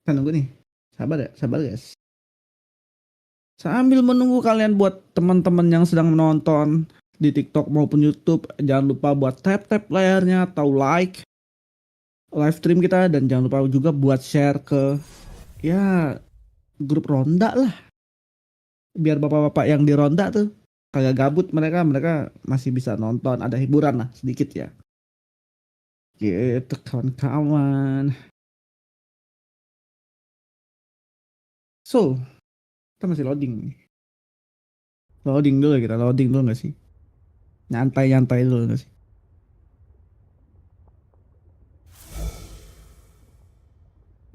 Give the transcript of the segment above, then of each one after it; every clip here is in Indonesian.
Kita nunggu nih. Sabar ya, sabar guys. Sambil menunggu kalian buat teman-teman yang sedang menonton di TikTok maupun YouTube, jangan lupa buat tap-tap layarnya atau like live stream kita, dan jangan lupa juga buat share ke ya grup ronda lah. Biar bapak-bapak yang di ronda tuh kagak gabut, mereka masih bisa nonton, ada hiburan lah sedikit ya. Gitu kawan-kawan. So, kita masih loading nih. Loading dulu nggak sih? Nyantai dulu nggak sih?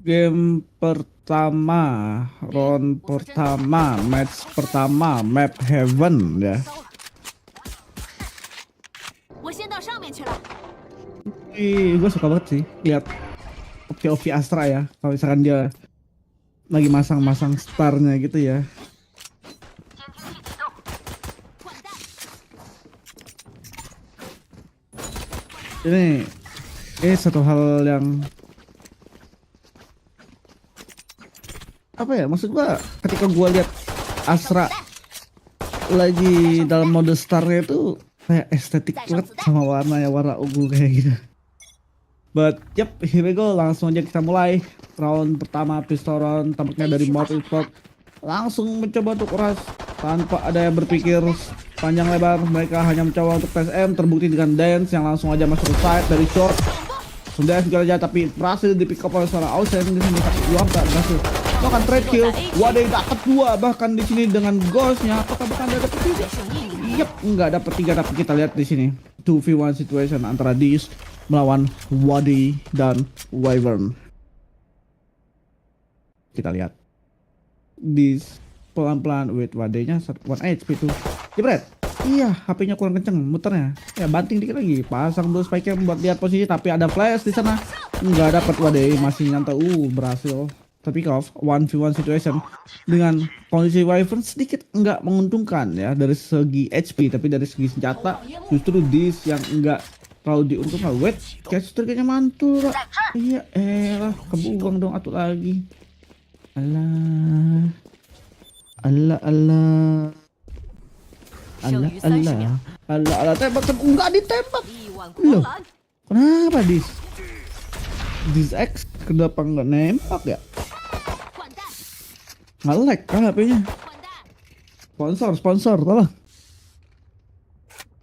Game pertama, round pertama, match pertama, map heaven ya. Gue suka banget sih lihat Ovi Astra ya. Kalau misalkan dia lagi masang-masang starnya gitu ya. Ini satu hal yang apa ya, maksud gua ketika gua lihat Astra lagi dalam mode starnya itu kayak estetik banget sama warna ungu kayak gitu. But yep, here we go, langsung aja kita mulai round pertama pistol round. Tampaknya dari Morp Esports langsung mencoba untuk keras tanpa ada yang berpikir panjang lebar. Mereka hanya mencoba untuk tes M, terbukti dengan Dance yang langsung aja masuk ke side dari short. Sudah juga aja, tapi berhasil di pick up oleh seorang Ausen di sini. Tapi Luam tak berhasil melakukan trade kill. Wadai dapat 2 bahkan di sini dengan Ghostnya. Apakah bahkan ada dapat 3? Yep, nggak dapat 3, tapi kita lihat di sini 2v1 situation antara Dis melawan Wadai dan Wyvern. Kita lihat Dis pelan-pelan with Wadainya 1 HP tuh. Jebret. Iya, HP-nya kurang kenceng muternya. Ya banting dikit lagi, pasang dulu spike-nya buat lihat posisi, tapi ada flash di sana. Nggak dapat Wadai, masih nyantai. Berhasil. Tapi off 1v1 situation dengan kondisi Wyvern sedikit nggak menguntungkan ya dari segi HP, tapi dari segi senjata justru Dis yang nggak terlalu diuntungkan. Wait, catch triggernya mantul, Pak. Iya, elah, kebuang dong atuh lagi. Alah. Allah, tembak, enggak ditembak. Loh, kenapa Dis X kenapa nggak nembak ya? Nge-lag kan HP-nya. Sponsor tolong.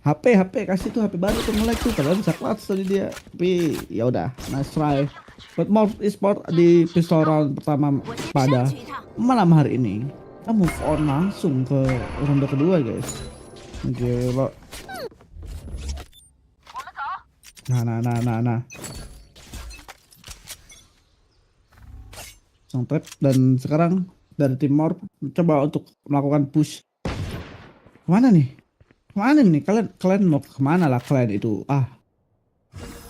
HP kasih tuh HP baru tuh, nge-lag tuh, padahal bisa clutch tadi dia. Tapi ya udah, nice try. But Morp Esports di pistol round pertama pada malam hari ini, kita move on langsung ke ronde kedua guys. Gila. Nah. Sang trap, dan sekarang dari tim Morp coba untuk melakukan push. Kemana nih? Kalian mau kemana lah kalian itu?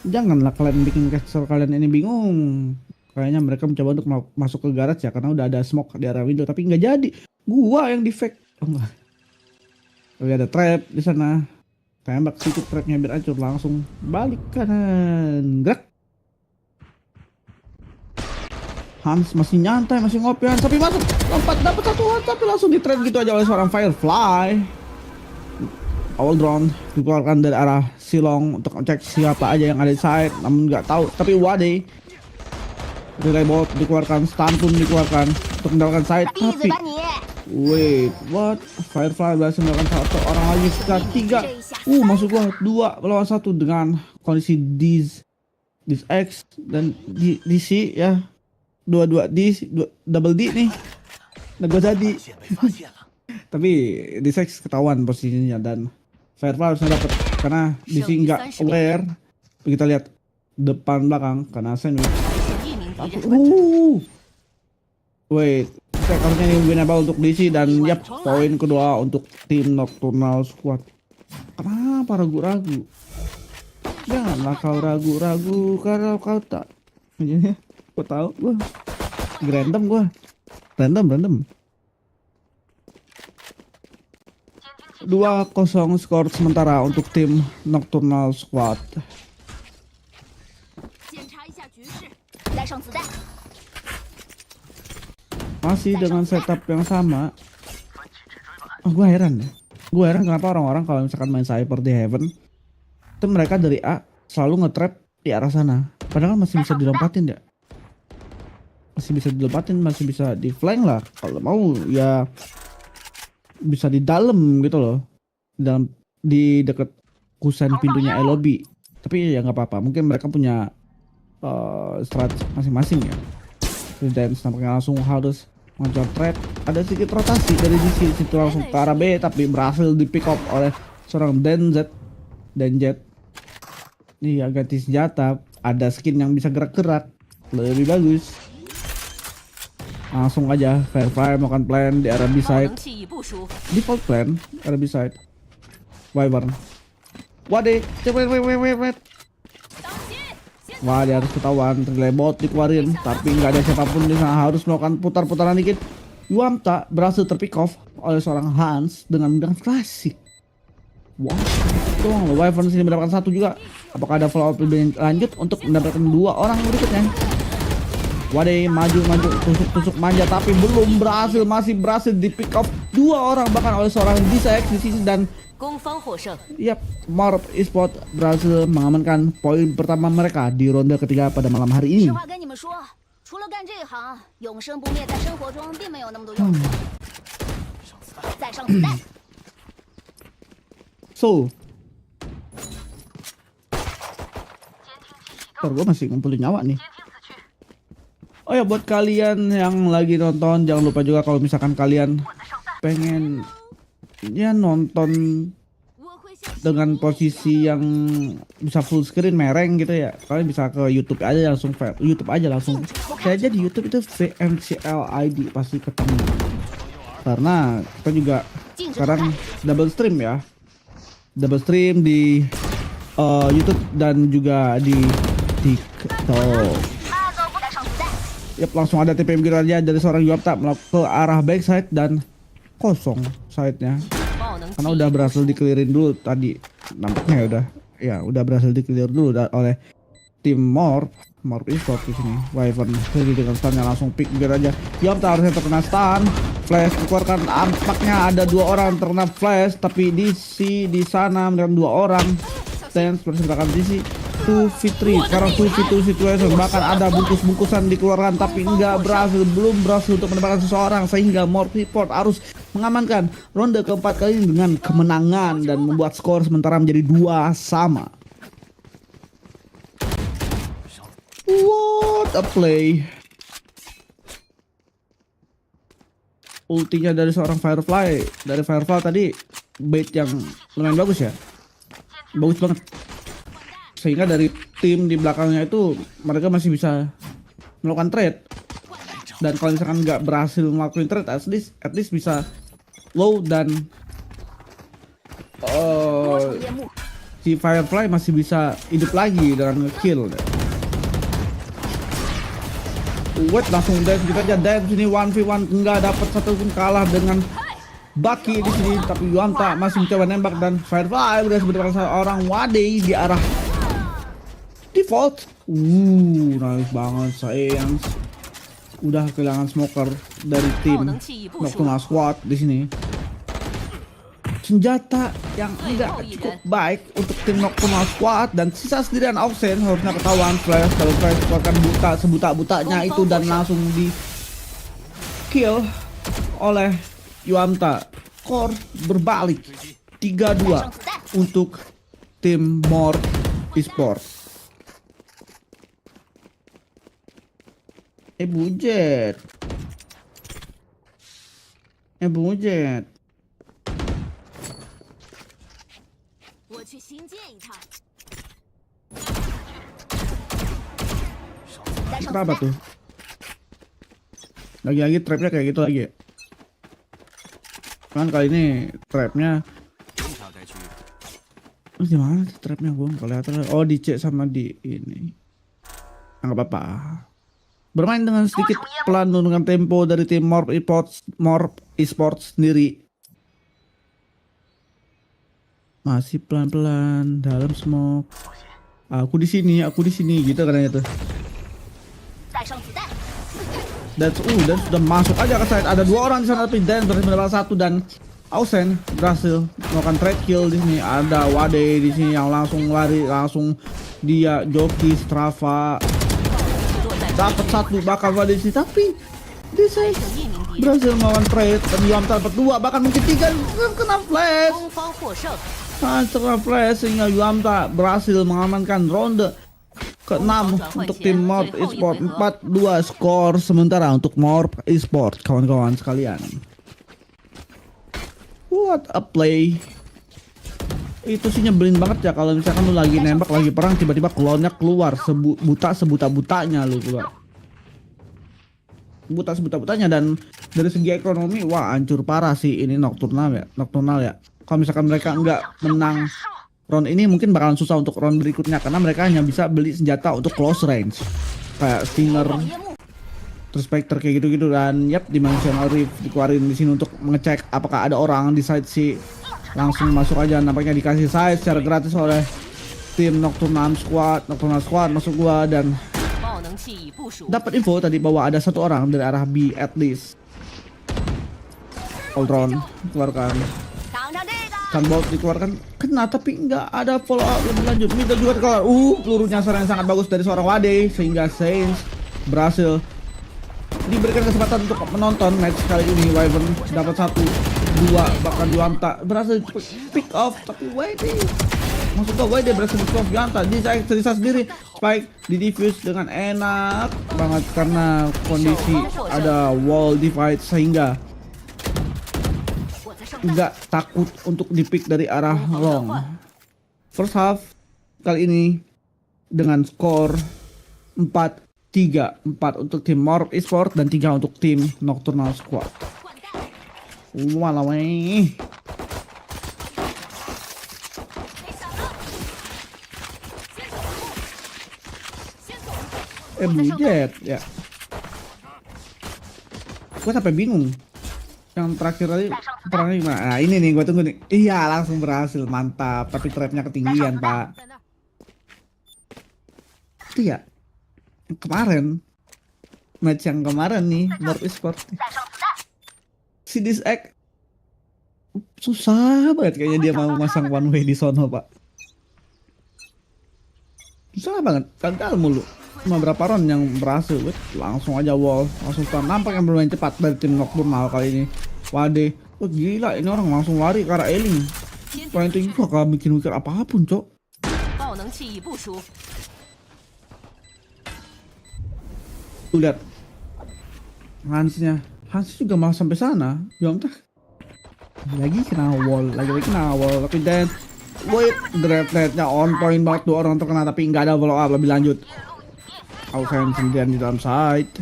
Janganlah kalian bikin caster kalian ini bingung. Kayaknya mereka mencoba untuk masuk ke garage ya, karena udah ada smoke di area window, tapi nggak jadi. Gua yang di fake. Oh enggak. Tapi ada trap di sana. Tembak sedikit trapnya biar hancur, langsung balik kanan. Gerak. Hans masih nyantai, masih ngopian, tapi masuk lompat dapat 1 Hans, tapi langsung di trade gitu aja oleh seorang Firefly. Awal drone dikeluarkan dari arah Silong untuk cek siapa aja yang ada di side, namun nggak tahu. Tapi Wadai relay bot dikeluarkan, stun pun dikeluarkan untuk mendapatkan side, tapi wait, what? Firefly berhasil mendapatkan 1 orang lagi, sekitar 3. Masuk gua 2 lawan 1 dengan kondisi Dis X dan DC ya. Dua double D nih. Nah gue jadi. Tapi di sex ketahuan posisinya, dan Firefly harusnya dapat karena DC nggak aware. Kita lihat depan belakang karena sandwich. Wait, harusnya ini winnable untuk DC, dan yap, poin kedua untuk tim Nocturnal Squad. Kenapa ragu-ragu? Janganlah kau ragu-ragu kalau kau tak. Gue tahu, gue random 2-0 skor sementara untuk tim Nocturnal Squad. Masih dengan setup yang sama. Oh, gue heran ya. Gue heran kenapa orang-orang kalau misalkan main Cypher di Heaven itu mereka dari A selalu nge-trap di arah sana. Padahal masih bisa dilompatin ya. Masih bisa dilompatin, masih bisa di flank lah. Kalau mau ya bisa di dalam gitu loh. Di deket kusen pintunya lobby. Tapi ya nggak apa-apa. Mungkin mereka punya strategi masing-masing ya. Dan nampaknya langsung harus mengejar trap. Ada sedikit rotasi dari sisi situ langsung ke arah B, tapi berhasil di pick up oleh seorang Denjet. Iya, ganti senjata, ada skin yang bisa gerak-gerak, lebih bagus. Langsung aja Firefly melakukan plan di arah B side. Default plan arah B side. Wyvern. Waduh, wait. Wah, dia harus ketahuan, terlebot dikeluarin, tapi nggak ada siapapun di sana, harus melakukan putar-putaran dikit. Yuamta berhasil terpick off oleh seorang Hans dengan klasik. Wah, tolong loh, Wyvern sini mendapatkan satu juga. Apakah ada follow up lebih lanjut untuk mendapatkan dua orang berikutnya? Waduh, maju, tusuk manja, tapi belum berhasil, masih berhasil di pick off dua orang bahkan oleh seorang Disex di sini dan yap, Morp Esports berhasil mengamankan poin pertama mereka di ronde ketiga pada malam hari ini. So, gue masih ngumpulin nyawa nih. Oh ya, buat kalian yang lagi nonton, jangan lupa juga kalau misalkan kalian pengen ya nonton dengan posisi yang bisa full screen mereng gitu ya, kalian bisa ke YouTube aja langsung saya aja di YouTube itu VMCL ID pasti ketemu, karena kita juga sekarang double stream di YouTube dan juga di TikTok. Yap, langsung ada TPM gitu aja dari seorang Yuamta ke arah backside dan kosong side-nya karena udah berhasil di-clearin dulu tadi, nampaknya udah berhasil di-clear dulu oleh tim Morp Esports di sini. Wyvern dengan stun-nya langsung pick gitu aja. Yuamta harusnya terkena stun, flash dikeluarkan, nampaknya ada dua orang terkena flash, tapi di sana dengan dua orang Dance bersebelakan sisi 2v3, sekarang 2v2 situation, bahkan ada bungkus-bungkusan dikeluarkan tapi belum berhasil untuk mendapatkan seseorang, sehingga Morp Esports harus mengamankan ronde keempat kali ini dengan kemenangan dan membuat skor sementara menjadi 2-2. What a play. Ultinya dari seorang Firefly tadi bait yang lumayan bagus ya, bagus banget, sehingga dari tim di belakangnya itu mereka masih bisa melakukan trade, dan kalau misalkan nggak berhasil melakukan trade, at least bisa low dan si Firefly masih bisa hidup lagi dengan nge-kill. Wait, langsung dance gitu aja, dance ini 1v1 nggak dapat satupun, kalah dengan Baki di sini, tapi Yuamta masih mencoba nembak dan Firefly udah sebenarnya seorang Wadey di arah default. Nice banget sayang. Udah kehilangan smoker dari tim Nocturnal Squad di sini. Senjata yang tidak cukup baik untuk tim Nocturnal Squad dan sisa sendirian Auxen, harusnya ketahuan flash. Kalau flash keluarkan buta sebuta-butanya itu dan langsung di kill oleh Yuamta. Skor berbalik 3-2 untuk tim Morp Esports. Bujet. Kenapa tuh? Lagi-lagi trapnya kayak gitu lagi ya? Kan kali ini trapnya gimana sih trapnya, gue nggak kelihatan. Oh, di C sama di ini. Nggak apa-apa. Bermain dengan sedikit pelan dengan tempo dari tim Morp Esports sendiri. Masih pelan-pelan dalam smoke. Aku di sini gitu katanya tuh. Dan sudah masuk aja ke side. Ada 2 orang di sana tapi Dan berhasil mendapatkan 1 dan Ausen berhasil melakukan trade kill di sini. Ada Wade di sini yang langsung lari, langsung dia joki Strava dapat 1 bakal Wade di sini, tapi dia berhasil melawan trade dan Yuamta dapat 2 bahkan mungkin 3 kena flash. Kena flash sehingga Yuamta berhasil mengamankan ronde ke-6 untuk tim Morp Esport. 4-2 skor sementara untuk Morp Esport, kawan-kawan sekalian. What a play. Itu sih nyebelin banget ya kalau misalkan lu lagi nembak, lagi perang, tiba-tiba klonnya keluar sebuta-butanya lu keluar. Sebuta-butanya, dan dari segi ekonomi wah hancur parah sih ini Nocturnal ya. Kalau misalkan mereka nggak menang round ini mungkin bakalan susah untuk round berikutnya karena mereka hanya bisa beli senjata untuk close range kayak Stinger, terus Spectre kayak gitu-gitu. Dan Dimensional Rift dikeluarin di sini untuk mengecek apakah ada orang di side C. Langsung masuk aja, nampaknya dikasih side secara gratis oleh tim Nocturnal Squad masuk gua, dan dapat info tadi bahwa ada 1 orang dari arah B at least. Ultron dikeluarkan, Sunbolt dikeluarkan, kena tapi nggak ada follow up lebih lanjut. Middle juga dikeluar. Peluru nyasar yang sangat bagus dari seorang Wade sehingga Saints berhasil diberikan kesempatan untuk menonton match kali ini. Wyvern dapat 1, 2, bahkan Yuamta berhasil pick off, tapi Wade berhasil pick off Yuamta. Bisa sendiri Spike di defuse dengan enak banget karena kondisi ada wall divide sehingga nggak takut untuk di-pick dari arah long. First half kali ini dengan skor 4-3, 4 untuk tim Morp Esport dan 3 untuk tim Nocturnal Squad. Walau Blue Jet ya. Gue sampai bingung. Yang terakhir tadi perangnya gimana? Nah ini nih gue tunggu nih. Iya langsung berhasil, mantap. Tapi trapnya ketinggian pak. Itu ya yang kemarin, match yang kemarin nih Morp Esport. Si Disek susah banget kayaknya dia mau masang one way di sono pak. Susah banget, gagal mulu. Cuma berapa round yang berhasil, langsung aja wall, langsung stun. Nampak yang bermain cepat dari tim Nocturnal kali ini. Wade, gila ini orang langsung lari ke arah Eling. Planting gua gak mikir-mikir apapun cok. Tuh lihat Hans juga malah sampai sana. Yuamta lagi kena wall, tapi dan wait, Dreadnought-nya on point banget, 2 orang terkena tapi nggak ada follow up lebih lanjut. Ausen sendirian di dalam side.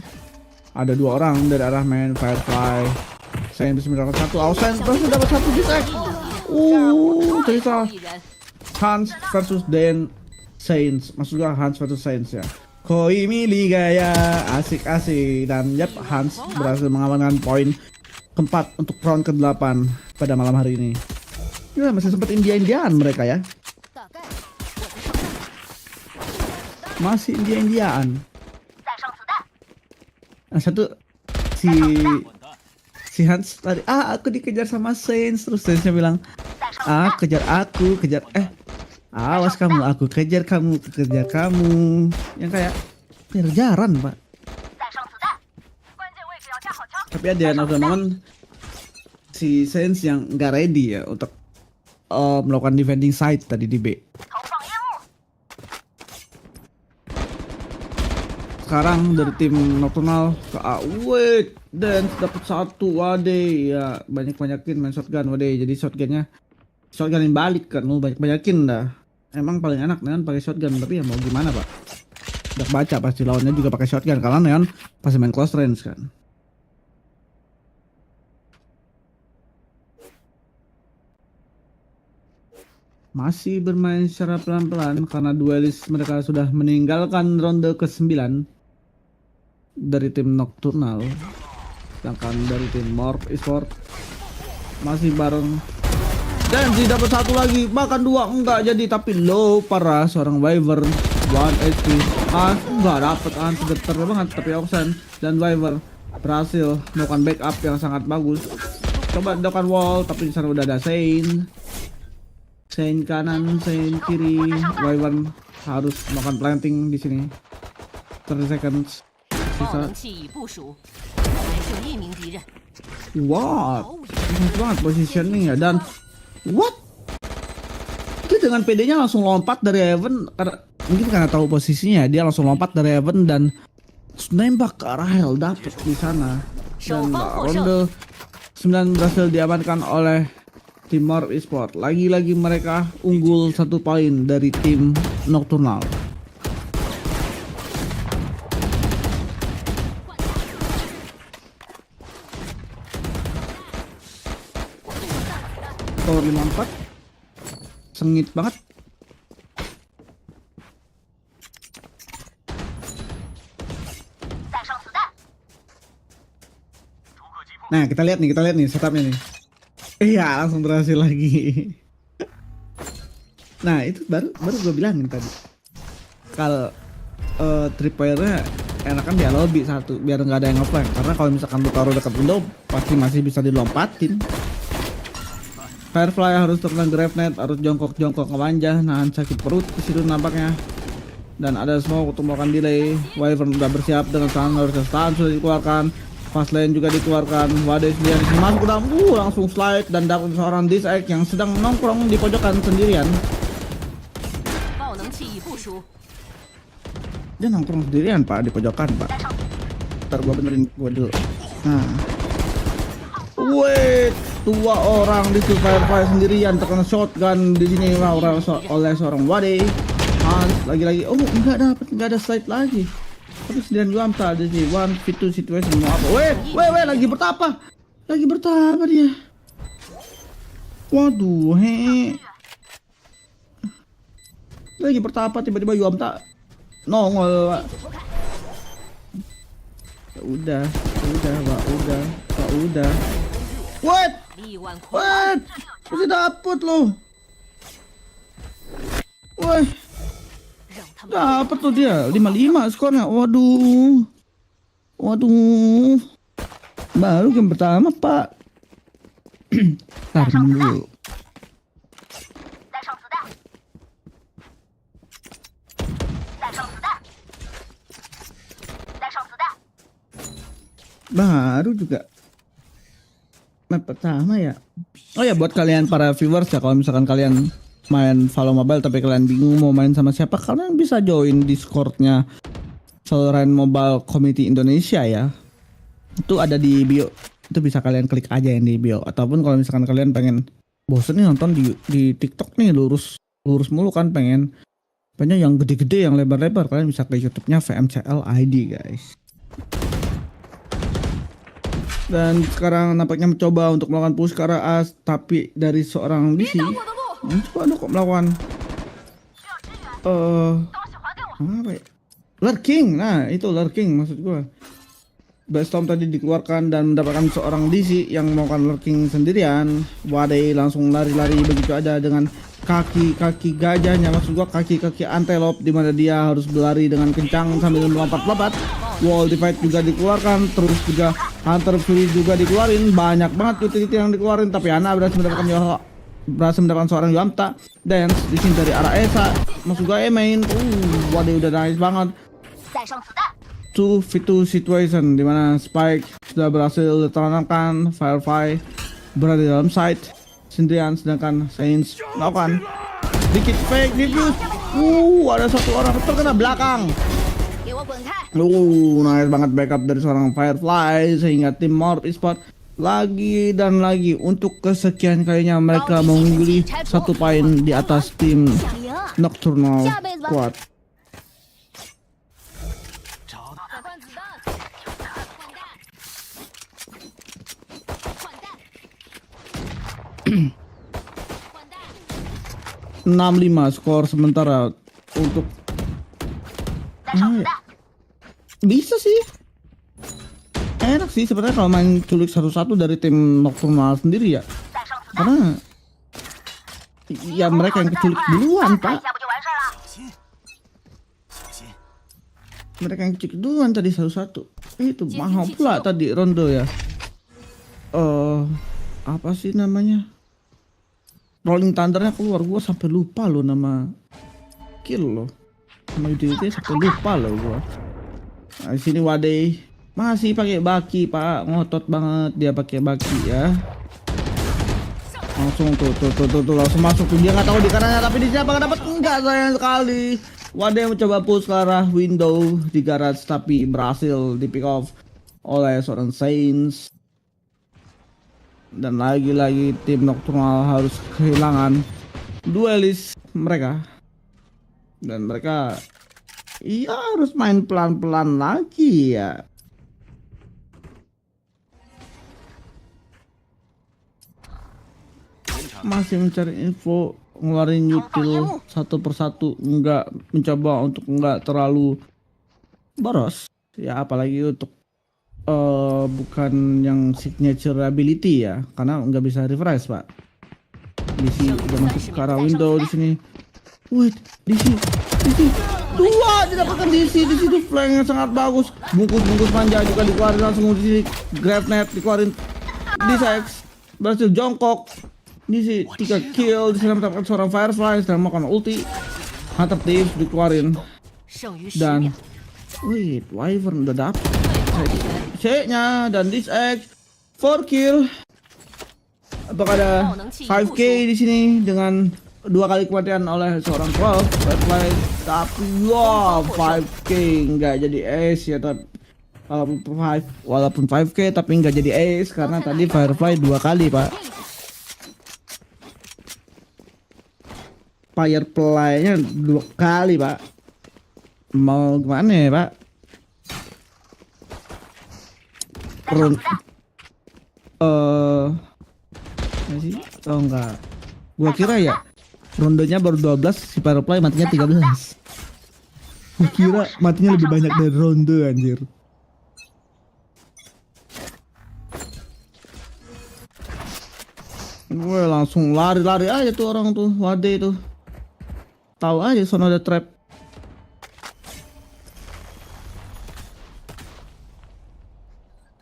Ada 2 orang dari arah main Firefly. Saya bisa mendapatkan 1. Ausen terus dapat 1 disek. Cerita Hans versus Dan Saints. Maksudnya Hans versus Saints ya. Koi Mili gaya asik-asik, dan Hans berhasil mengamankan poin keempat untuk round ke-8 pada malam hari ini. Ya masih sempat India-Indiaan mereka ya. Masih India-Indiaan. Nah satu si Hans tadi, aku dikejar sama Saints, terus Saintsnya bilang, kejar aku, awas kamu, aku kejar kamu. Yang kayak kejaran pak. Tapi ada momen si Saints yang nggak ready ya untuk melakukan defending side tadi di B. Sekarang dari tim Nocturnal ke A. Wait, dan dapat 1 Wade ya, banyakin main shotgun Wade. Jadi shotgunin balik kan, lu banyakin dah. Emang paling enak Neon pakai shotgun, tapi ya mau gimana pak. Udah baca pasti lawannya juga pakai shotgun karena Neon pasti main close range kan. Masih bermain secara pelan-pelan karena duelis mereka sudah meninggalkan ronde ke-9 dari tim Nocturnal. Sedangkan dari tim Morp Esport masih bareng. Dan dapat 1 lagi, bahkan 2 enggak jadi, tapi low parah seorang Wyvern 1 HP. Enggak dapat, getar banget, tapi Ausen dan Wyvern berhasil melakukan backup yang sangat bagus. Coba dilakukan wall, tapi di sana udah ada Saint kanan, Saint kiri. Wyvern harus melakukan planting di sini. 30 seconds. 爆 Sisa. 能器已部署，还剩1名敌人。 Wow, bagus banget positioning ya. Dan what? Dia dengan PD-nya langsung lompat dari Heaven, mungkin karena tahu posisinya, dia langsung lompat dari Heaven dan nembak ke arah Hell, dapet di sana. Dan ronde 9 berhasil diamankan oleh tim Morp Esport. Lagi-lagi mereka unggul 1 poin dari tim Nocturnal. Tower 54 sengit banget. Nah, kita lihat nih setupnya nih. Iya, langsung berhasil lagi. Nah, itu baru gue bilangin tadi. Kalau tripwire-nya enakan dia lobby satu biar nggak ada yang ngeflank. Karena kalau misalkan lu taruh dekat window pasti masih bisa dilompatin. Firefly harus terkena grenade, harus jongkok ngewanjah, nahan sakit perut di situ nampaknya. Dan ada smoke untuk melakukan delay. Wyvern udah bersiap dengan serangan, harus stun sudah dikeluarkan. Fast lane juga dikeluarkan. Wadah sendirian masuk ke dalam, langsung slide dan dapat seorang disek yang sedang nongkrong di pojokan sendirian. 爆能器已部署， Dia nongkrong sendirian pak di pojokan pak. Ntar gua benerin gua dulu. Nah, wait, 2 orang di Firefly sendirian terkena shotgun di sini oleh seorang Wade. Hans lagi-lagi, oh nggak ada slide lagi. Tapi sendirian Yuamta di sini 1v2 situation mau apa? Wait, lagi bertapa dia. Waduh, lagi bertapa tiba-tiba Yuamta nongol pak. Udah. What? 力挽狂澜， What? Masih dapet loh. Woi, 让他们 dapet tuh dia 55 skornya. Waduh. Baru game pertama pak. Ntar dulu. Baru juga map pertama ya. Oh ya, buat kalian para viewers ya, kalau misalkan kalian main Valo Mobile tapi kalian bingung mau main sama siapa, kalian bisa join Discordnya Valorant Mobile Community Indonesia ya. Itu ada di bio. Itu bisa kalian klik aja yang di bio. Ataupun kalau misalkan kalian pengen bosen nih nonton di TikTok nih lurus mulu kan, pengen yang gede-gede yang lebar-lebar, kalian bisa ke YouTube-nya VMCL ID guys. Dan sekarang nampaknya mencoba untuk melakukan push ke arah A, tapi dari seorang DC coba kok melakukan apa ya? Lurking. Nah, itu lurking maksud gua. Storm tadi dikeluarkan dan mendapatkan seorang DC yang melakukan lurking sendirian. Wadai langsung lari-lari begitu aja dengan kaki gajahnya, maksud gua kaki antelope, di mana dia harus berlari dengan kencang sambil melompat-lompat. Wall divide juga dikeluarkan, terus juga Hunter Fury juga dikeluarin, banyak banget utility yang dikeluarin, tapi Ana berhasil mendapatkan seorang Yuamta. Dance di sini dari arah Esa, maksud gua main. Waduh, udah nice banget. 2v2 situation di mana Spike sudah berhasil diterangkan, Firefly berada dalam site sendirian, sedangkan Saints melakukan dikit fake defuse. Ada satu orang terkena belakang. Nice banget backup dari seorang Firefly sehingga tim Morp Esport lagi dan lagi untuk kesekian kalinya mereka mengungguli 1 poin di atas tim Nocturnal Squad. (65) skor sementara untuk bisa sih, enak sih sebenarnya kalau main culik 1-1 dari tim Nocturnal sendiri ya, karena ya mereka yang keculik duluan pak. Mereka yang cek duluan tadi satu-satu. Itu mahal pula tadi ronde ya. Apa sih namanya? Rolling Thundernya keluar, gua sampai lupa loh nama kill loh. Sama utility sampai lupa loh gua. Nah, di sini Wadey masih pakai baki, Pak. Ngotot banget dia pakai baki ya. Langsung tuh langsung masuk tuh. Dia nggak tahu di kanannya, tapi di sini apakah dapat? Enggak, sayang sekali. Wadey mencoba push ke arah window di garage, tapi berhasil di pick off oleh seorang Saints. Dan lagi-lagi tim Nocturnal harus kehilangan duelis mereka. Dan mereka iya harus main pelan-pelan lagi ya. Masih mencari info, ngeluarin util satu persatu, nggak mencoba untuk nggak terlalu boros ya, apalagi untuk bukan yang signature ability ya, karena nggak bisa refresh, Pak. DC udah masuk ke arah window di sini. Wait, DC dua didapatkan DC di situ, flank yang sangat bagus. Bungkus manja juga dikeluarin langsung di sini. Grab net dikeluarin. DC berhasil jongkok. DC 3 kill, di sana mendapatkan seorang Firefly, sedang makan ulti. Hunter Thieves dikeluarin. 剩余10 Dan 秒， wait, Wyvern udah dapet C-nya dan this X 4 kill. Apakah ada 5k di sini dengan 2 kali kematian oleh seorang 12 Firefly, tapi wow 5k nggak jadi ace ya, tapi walaupun 5k tapi nggak jadi ace karena tadi Firefly 2 kali, Pak. Firefly-nya 2 kali, Pak. Mau gimana ya, Pak? Masih? Oh enggak. Gua kira ya rondenya baru 12, si Firefly matinya 13. Gua kira matinya lebih banyak dari ronde, anjir. Gue langsung lari aja tuh orang tuh, Wadey tuh. Tahu aja sono ada trap.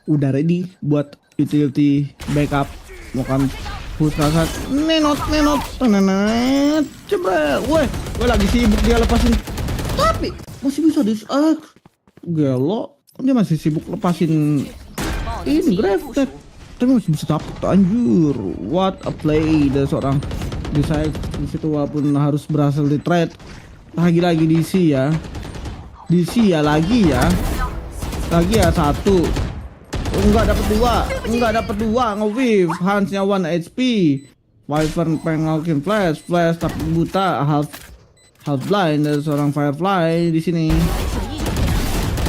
Udah ready buat utility backup, bukan push kasar. Nenot tenenet coba. Gue lagi sibuk dia lepasin, tapi masih bisa gelo. Dia masih sibuk lepasin ini Grafted, tapi masih bisa dapet, anjur. What a play dari seorang Decide di situ, walaupun harus berhasil di trade. Lagi DC ya, lagi ya satu. Enggak dapat dua, nge-weave. Hansnya 1 HP. Wyvern pengen flash tapi buta, half blind dari seorang Firefly di sini.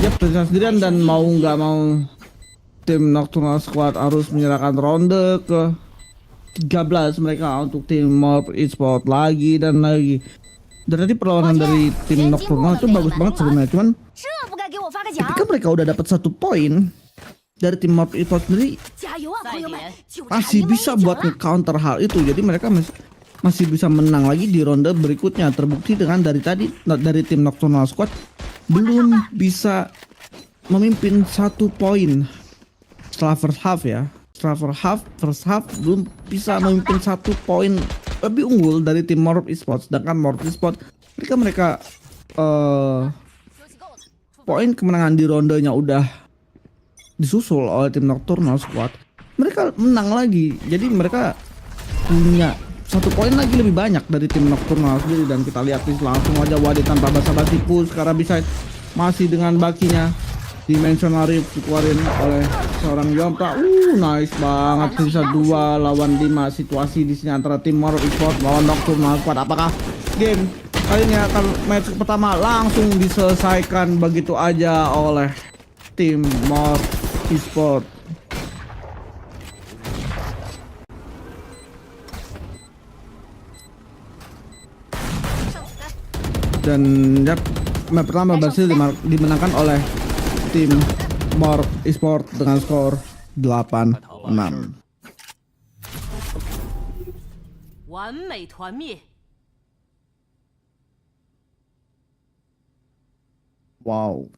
Yap, terlihat sendirian dan mau nggak mau tim Nocturnal Squad harus menyerahkan ronde ke 13 mereka untuk tim Morph Esports lagi dan lagi. Dan tadi perlawanan dari tim Nocturnal itu bagus banget sebenarnya, cuman ketika mereka udah dapat 1 poin dari tim Morph Esports sendiri, 加油啊，朋友们！就差 masih 你们一 bisa 脚 buat 了。 nge-counter hal itu. Jadi mereka masih bisa menang lagi di ronde berikutnya. Terbukti dengan dari tim Nocturnal Squad belum bisa memimpin 1 poin setelah first half ya. Setelah first half belum bisa memimpin 1 poin lebih unggul dari tim Morph Esports. Sedangkan Morph Esports mereka poin kemenangan di rondenya udah disusul oleh tim Nocturnal Squad. Mereka menang lagi, jadi mereka punya 1 poin lagi lebih banyak dari tim Nocturnal sendiri. Dan kita lihat nih langsung aja Wadey tanpa basa-basi push karena bisa masih dengan bakinya. Dimensional Rift dikeluarin oleh seorang Yomta. Nice banget, sisa 2 lawan 5 situasi di sini antara tim Morph Esports lawan Nocturnal Squad. Apakah game kali ini akan match pertama langsung diselesaikan begitu aja oleh tim Morph Esports? Dan ya, match pertama berhasil dimenangkan oleh tim Morph Esports dengan skor 8-6. 完美团灭， Wow.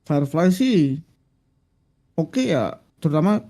Firefly sih oke ya, terutama